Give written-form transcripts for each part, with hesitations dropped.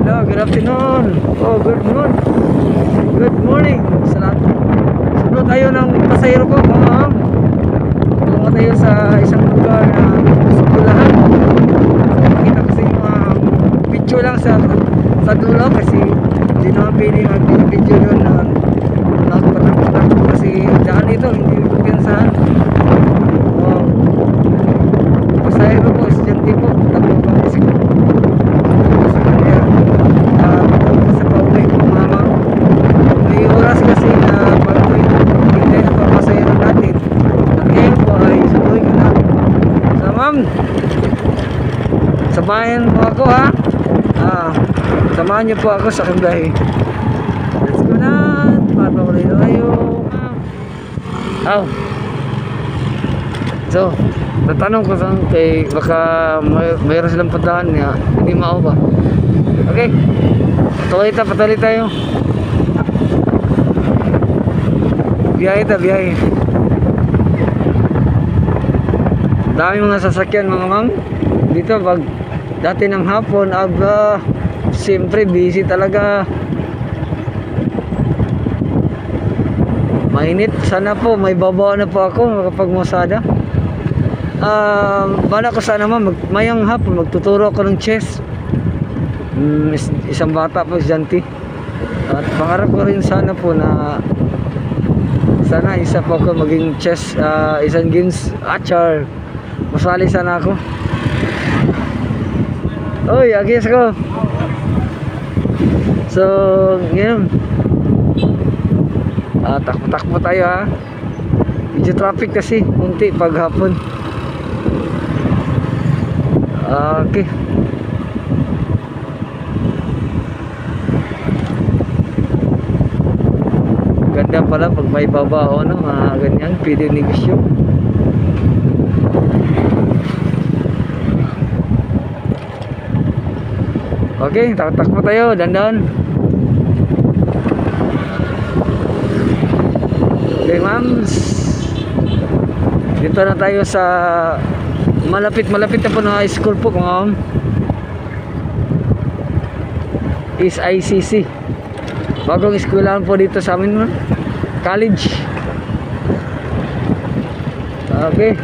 Hello, good afternoon. Oh, good morning. Good morning. Salamat. Sunod tayo ng pasahero ko, mga ma'am. Tungo tayo sa isang lugar na eskwelahan. So, makita kasi yung mga picture lang sa dulo kasi hindi naman pwede mag-video doon na nagpatak-patak kasi dyan dito, hindi kumpiyansahan. Oh, pasahero ko, estudyante po, tatlo pang isip ko. May oras kasi na pag-uwi hintay na papasayero natin at ngayon po ay sunduin ko na. So ma'am, samahan mo ako ha. Samahan niyo po ako sa aking biyahe. Let's go na. Papaulit tayo. So tatanong ko saan kay baka mayroon silang padahan niya, hindi mao ba? Okay, patuloy tayo. Biyahe. Dami mga sasakyan mga ma'am. Dito pag dati ng hapon, siyempre busy talaga. Mainit. Sana po may babaw na po ako kapag masada. Bala ko sana ma'am, mayang hapon magtuturo ako ng chess. Isang bata po, estudyante. At pangarap ko rin sana po na sana isa po ako maging chess, isang games achar. Masali sana ako. Oy, agis ko. So, ngayon takbo tayo ha. Medyo traffic kasi, kunti paghapon. Okay. Ganda pala pag may babao, no? Ganyan, pwede negosyo. Okay, takbo tayo, dandan. Okay, ma'am. Dito na tayo sa malapit na po na high school po, ma'am. Is ICC. Bagong eskwelahan po dito sa amin, ma'am. College. Okay.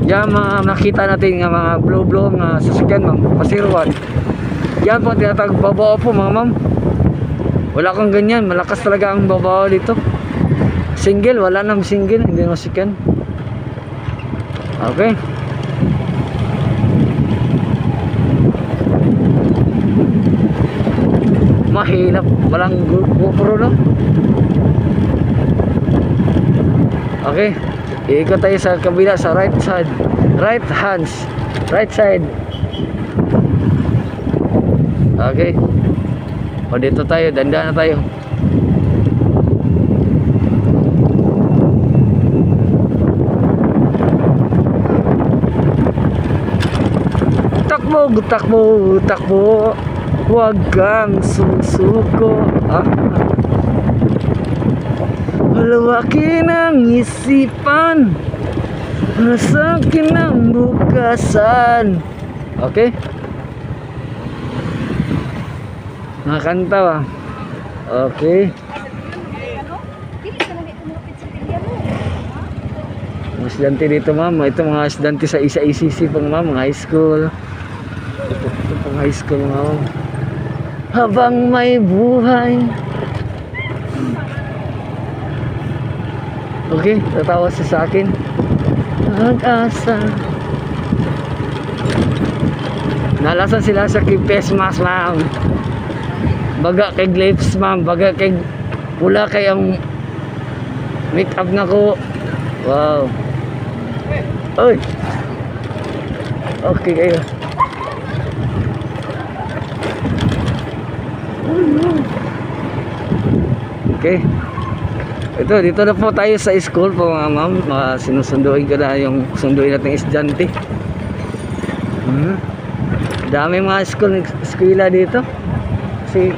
Yan nakita natin ng mga blow na sasakyan ma'am, pasiruan. Yan po tinatawag babao po mga ma'am. Wala kang ganyan, malakas talaga ang babao dito. Single, wala nang single, hindi na sasakyan. Okay. Mahilap, walang GoPro no. Okay. Ikot tayo sa kabila sa right side. Right side. Okay. O dito tayo, dandan na tayo. Takbo. Huwag kang susuko. Malawaki ng isipan, masakin ng bukasan. Okay? Nakakanta ba? Okay. Mga estudyante dito ma'am. Ito mga estudyante sa ICC pang ma'am, mga high school. Ito pang high school ma'am. Habang may buhay. Okay, tatawa siya sa akin. Pag-asa. Nalasan sila sa kipes mas ma'am. Baga kay lips ma'am. Baga kay pula kay ang make up na ko. Wow. Oy. Okay kayo. Okay. Ito, dito na po tayo sa school po mga ma'am. Sinusunduin ko na yung sunduin nating estudyante. Hmm. Dami mga eskwela dito. Kasi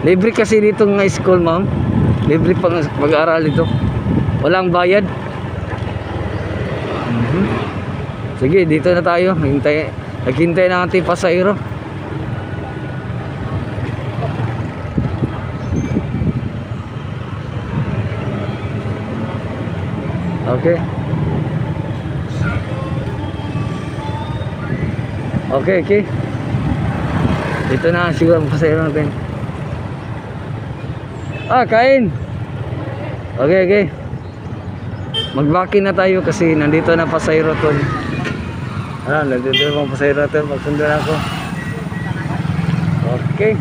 libre kasi dito ng school, ma'am. Libre pang mag-aaral dito. Walang bayad. Mhm. Sige, dito na tayo. Naghintay na ating pasahero. Okay. Okay. Dito na siguro ang pasahero natin. Kain. Okay. Mag-vakin na tayo kasi nandito na pasahero to. Nandito na pasahero natin. Magsundo na ako. Okay.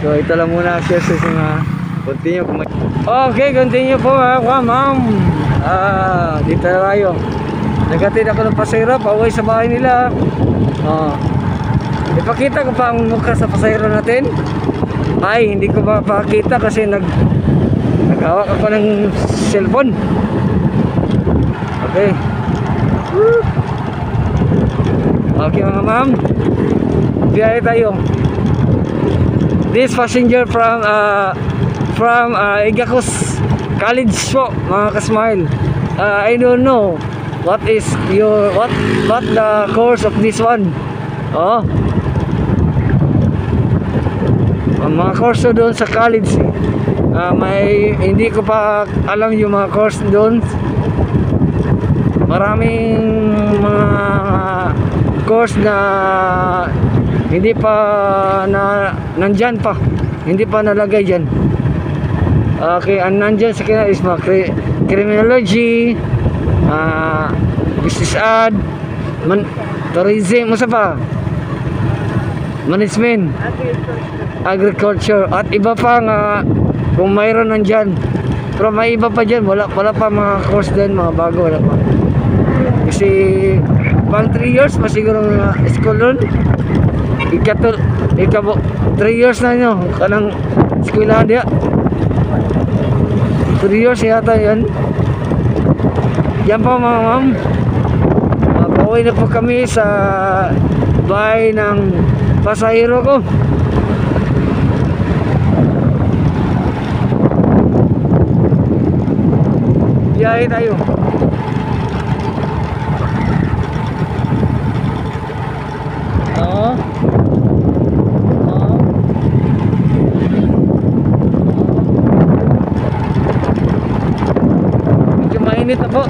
So ito lang muna siya sa mga continue. Okay, continue po ma'am. Dito na tayo. Nagatid ako ng pasahero pauwi sa bahay nila. Ipakita ko pa ang mukha sa pasahero natin. Ay, hindi ko mapakita kasi naghawak ako ng cellphone. Okay. Okay mga ma'am, biyahe tayo. This passenger from Igacos College po, mga ka-smile. I don't know what is what the course of this one. Mga course doon sa college. Hindi ko pa alam yung mga course doon. Maraming mga course na hindi pa nandyan pa, hindi pa nalagay dyan. Okay, ang nandyan sa kanya is mga criminology, business ad, tourism, masa pa, management, agriculture, at iba pa nga kung mayroon nandyan. Pero may iba pa dyan, wala pa mga course din, mga bago, wala pa. Kasi pang 3 years pa siguro nga school nun. 3 years na nyo kanang eskwelahan diya. 3 years yata yan. Yan pa mga ma'am. Pauwi na po kami sa bahay ng pasahero ko. Biyahe tayo. Mainit na po.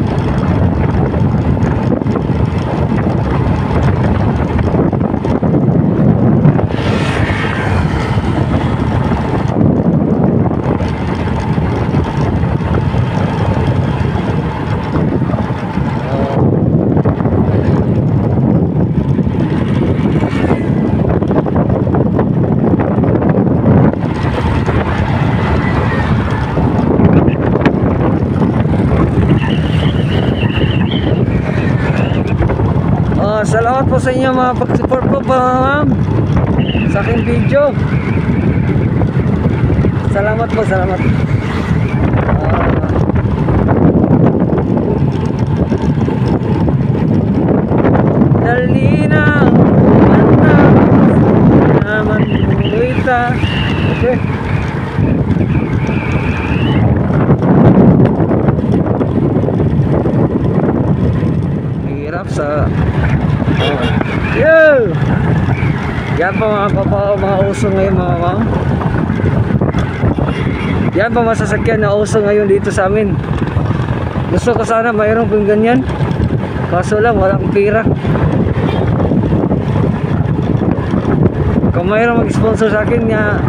Salamat po sa inyo mga pag-support po ma'am sa aking video. Salamat po, salamat. Dalina naman kita. Okay. Hirap sa yan po mga papa, mga uso ngayon mga ma'am. Yan po masasakyan na uso ngayon dito sa amin. Gusto ko sana mayroon pong ganyan, kaso lang walang pira. Kung mayroon mag-sponsor sa akin nga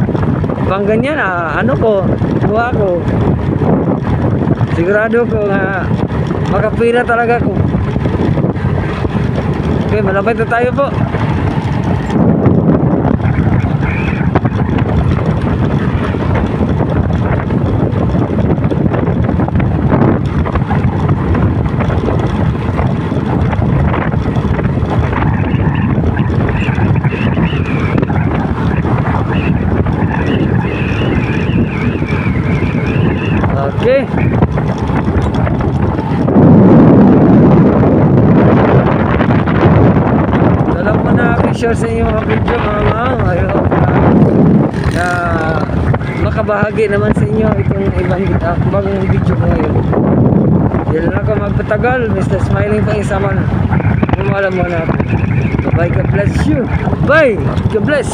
pang ganyan, ano ko, buha ko, sigurado ko nga makapira talaga ko. Okay, malapit na tayo po. share sa inyo mga video mga ma'am. Ayun, na makabahagi naman sa inyo itong ibang bagong video ko ngayon. Hindi na ako magpatagal. Mr. Smiling pa isa man. Umalam mo na ako. Bye, God bless you. Bye, God bless.